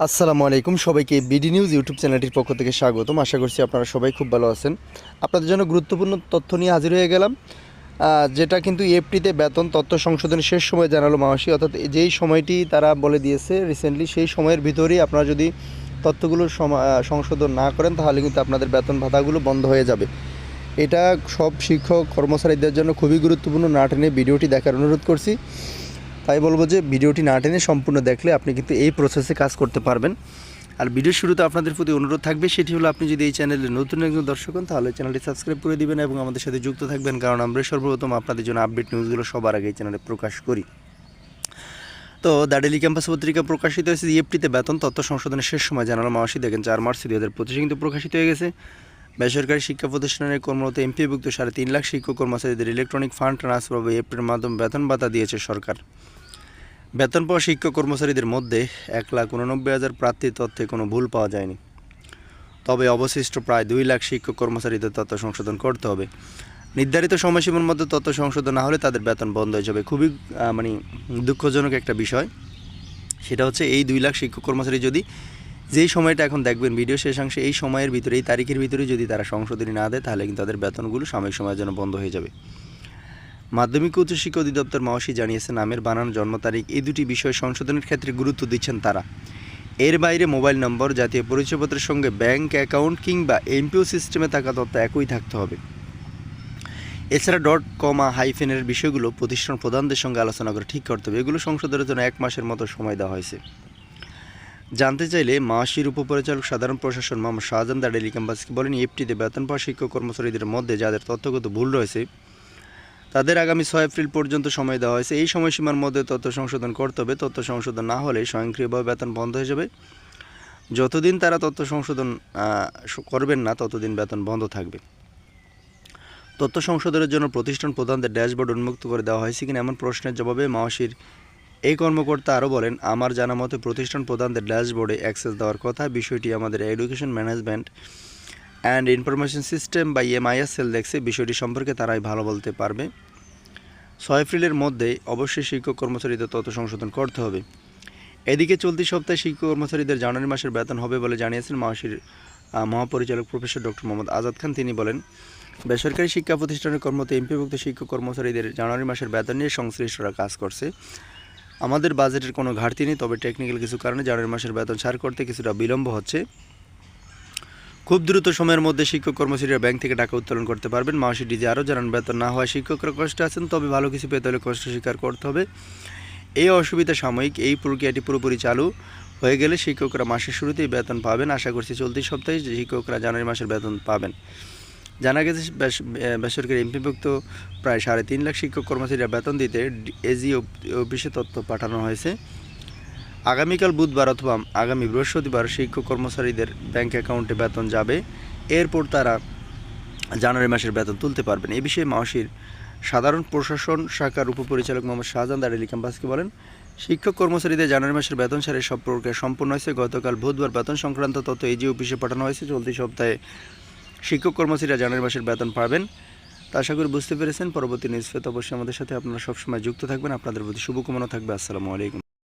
আসসালামু আলাইকুম সবাইকে বিডি নিউজ ইউটিউব চ্যানেলটির পক্ষ থেকে স্বাগতম। আশা করছি আপনারা সবাই খুব ভালো আছেন। আপনাদের জন্য গুরুত্বপূর্ণ তথ্য নিয়ে হাজির হয়ে গেলাম, যেটা কিন্তু এফটিতে বেতন তথ্য সংশোধনের শেষ সময় জানালো মাওসি, অর্থাৎ যেই সময়টি তারা বলে দিয়েছে রিসেন্টলি, সেই সময়ের ভিতরেই আপনারা যদি তথ্যগুলো সংশোধন না করেন তাহলে কিন্তু আপনাদের বেতন ভাতাগুলো বন্ধ হয়ে যাবে। এটা সব শিক্ষক কর্মচারীদের জন্য খুবই গুরুত্বপূর্ণ। না টেনে ভিডিওটি দেখার অনুরোধ করছি। তাই বলবো যে ভিডিওটি না টেনে সম্পূর্ণ দেখলে আপনি কিন্তু এই প্রসেসে কাজ করতে পারবেন। আর ভিডিওর শুরুতে আপনাদের প্রতি অনুরোধ থাকবে, সেটি হলো আপনি যদি এই চ্যানেলে নতুন একজন দর্শক হন তাহলে চ্যানেলটি সাবস্ক্রাইব করে দিবেন এবং আমাদের সাথে যুক্ত থাকবেন, কারণ আমরা সর্বপ্রথম আপনাদের জন্য আপডেট নিউজগুলো সবার আগে এই চ্যানেলে প্রকাশ করি। তো দ্য ডেইলি ক্যাম্পাস পত্রিকা প্রকাশিত হয়েছে ইএফটিতে বেতন তথ্য সংশোধনের শেষ সময় জানালো মাওসি। দেখেন 4 মার্চ 2025 কিন্তু প্রকাশিত হয়ে গেছে। বেসরকারি শিক্ষা প্রতিষ্ঠানে কর্মরত এমপিভুক্ত 3.5 লাখ শিক্ষক কর্মচারীদের ইলেকট্রনিক ফান্ড ট্রান্সফার বা এফটির মাধ্যমে বেতন ভাতা দিয়েছে সরকার। বেতন পাওয়া শিক্ষক কর্মচারীদের মধ্যে 1,89,000 প্রার্থীর তথ্যে কোনো ভুল পাওয়া যায়নি। তবে অবশিষ্ট প্রায় 2 লাখ শিক্ষক কর্মচারীদের তথ্য সংশোধন করতে হবে। নির্ধারিত সময়সীমার মধ্যে তথ্য সংশোধন না হলে তাদের বেতন বন্ধ হয়ে যাবে। খুবই দুঃখজনক একটা বিষয়। সেটা হচ্ছে এই 2 লাখ শিক্ষক কর্মচারী যদি যেই সময়টা এখন দেখবেন ভিডিও শেষাংশে, এই সময়ের ভিতরে এই তারিখের ভিতরে যদি তারা সংশোধনী না দেয় তাহলে কিন্তু তাদের বেতনগুলো সাময়িক সময়ের জন্য বন্ধ হয়ে যাবে। মাধ্যমিক ও উচ্চশিক্ষা অধিদপ্তর মাওসি জানিয়েছে, নামের বানান, জন্ম তারিখ এই দুটি বিষয় সংশোধনের ক্ষেত্রে গুরুত্ব দিচ্ছেন তারা। এর বাইরে মোবাইল নম্বর, জাতীয় পরিচয়পত্রের সঙ্গে ব্যাংক অ্যাকাউন্ট কিংবা এমপিও সিস্টেমে থাকা তথ্য একই থাকতে হবে। এছাড়া ডট কমা হাইফেনের বিষয়গুলো প্রতিষ্ঠান প্রধানদের সঙ্গে আলোচনা করে ঠিক করতে হবে। এগুলো সংশোধনের জন্য 1 মাসের মতো সময় দেওয়া হয়েছে। জানতে চাইলে মাওসির উপপরিচালক সাধারণ প্রশাসন মোহাম্মদ শাহজাহান দ্য ডেইলি ক্যাম্পাসকে বলেন, এফটিতে বেতন পাওয়া শিক্ষক কর্মচারীদের মধ্যে যাদের তথ্যগত ভুল রয়েছে তাদের আগামী 6 এপ্রিল পর্যন্ত সময় দেওয়া হয়েছে। এই সময়সীমার মধ্যে তথ্য সংশোধন করতে হবে। তথ্য সংশোধন না হলে স্বয়ংক্রিয়ভাবে বেতন বন্ধ হয়ে যাবে। যতদিন তারা তথ্য সংশোধন করবেন না ততদিন বেতন বন্ধ থাকবে। তথ্য সংশোধনের জন্য প্রতিষ্ঠান প্রধানদের ড্যাশবোর্ড উন্মুক্ত করে দেওয়া হয়েছে কিনা এমন প্রশ্নের জবাবে মাওসির এই কর্মকর্তা আরও বলেন, আমার জানা মতে প্রতিষ্ঠান প্রধানদের ড্যাশবোর্ডে অ্যাক্সেস দেওয়ার কথা। বিষয়টি আমাদের education management and information system বা এমআইএস সেল দেখছে। বিষয়টি সম্পর্কে তারাই ভালো বলতে পারবে। 6 এপ্রিলের মধ্যে অবশ্যই শিক্ষক কর্মচারীদের তথ্য সংশোধন করতে হবে। এদিকে চলতি সপ্তাহে শিক্ষক কর্মচারীদের জানুয়ারি মাসের বেতন হবে বলে জানিয়েছেন মাওসির মহাপরিচালক প্রফেসর ডক্টর মোহাম্মদ আজাদ খান। তিনি বলেন, বেসরকারি শিক্ষা প্রতিষ্ঠানের কর্মরত এমপিভুক্ত শিক্ষক কর্মচারীদের জানুয়ারি মাসের বেতন নিয়ে সংশ্লিষ্টরা কাজ করছে। আমাদের বাজেটের কোনো ঘাটতি নেই, তবে টেকনিক্যাল কিছু কারণে জানুয়ারি মাসের বেতন ছাড় করতে কিছুটা বিলম্ব হচ্ছে। খুব দ্রুত সময়ের মধ্যে শিক্ষক কর্মচারীরা ব্যাংক থেকে টাকা উত্তোলন করতে পারবেন। মাওসি ডিজি আরও জানান, বেতন না হওয়ায় শিক্ষকরা কষ্টে আছেন, তবে ভালো কিছু পেতে হলে কষ্ট স্বীকার করতে হবে। এই অসুবিধা সাময়িক। এই প্রক্রিয়াটি পুরোপুরি চালু হয়ে গেলে শিক্ষকরা মাসের শুরুতেই বেতন পাবেন। আশা করছি চলতি সপ্তাহে শিক্ষকরা জানুয়ারি মাসের বেতন পাবেন। জানা গেছে বেসরকারি এমপিভুক্ত প্রায় 3.5 লাখ শিক্ষক কর্মচারীরা বেতন দিতে এজি অফিসে তথ্য পাঠানো হয়েছে। আগামীকাল বুধবার অথবা আগামী বৃহস্পতিবার শিক্ষক কর্মচারীদের ব্যাংক অ্যাকাউন্টে বেতন যাবে। এরপর তারা জানুয়ারি মাসের বেতন তুলতে পারবেন। এই বিষয়ে মাওসির সাধারণ প্রশাসন শাখার উপপরিচালক মোহাম্মদ শাহজাহান দ্য ডেইলি ক্যাম্পাসকে বলেন, শিক্ষক কর্মচারীদের জানুয়ারি মাসের বেতন ছাড়ের সব প্রক্রিয়া সম্পন্ন হয়েছে। গতকাল বুধবার বেতন সংক্রান্ত তথ্য এজি অফিসে পাঠানো হয়েছে। চলতি সপ্তাহে শিক্ষক কর্মচারীরা জানুয়ারি মাসের বেতন পাবেন। তা আশা করি বুঝতে পেরেছেন। পরবর্তী নিউজ পেতে অবশ্যই আমাদের সাথে আপনারা সবসময় যুক্ত থাকবেন। আপনাদের প্রতি শুভকামনা থাকবে। আসসালামু আলাইকুম।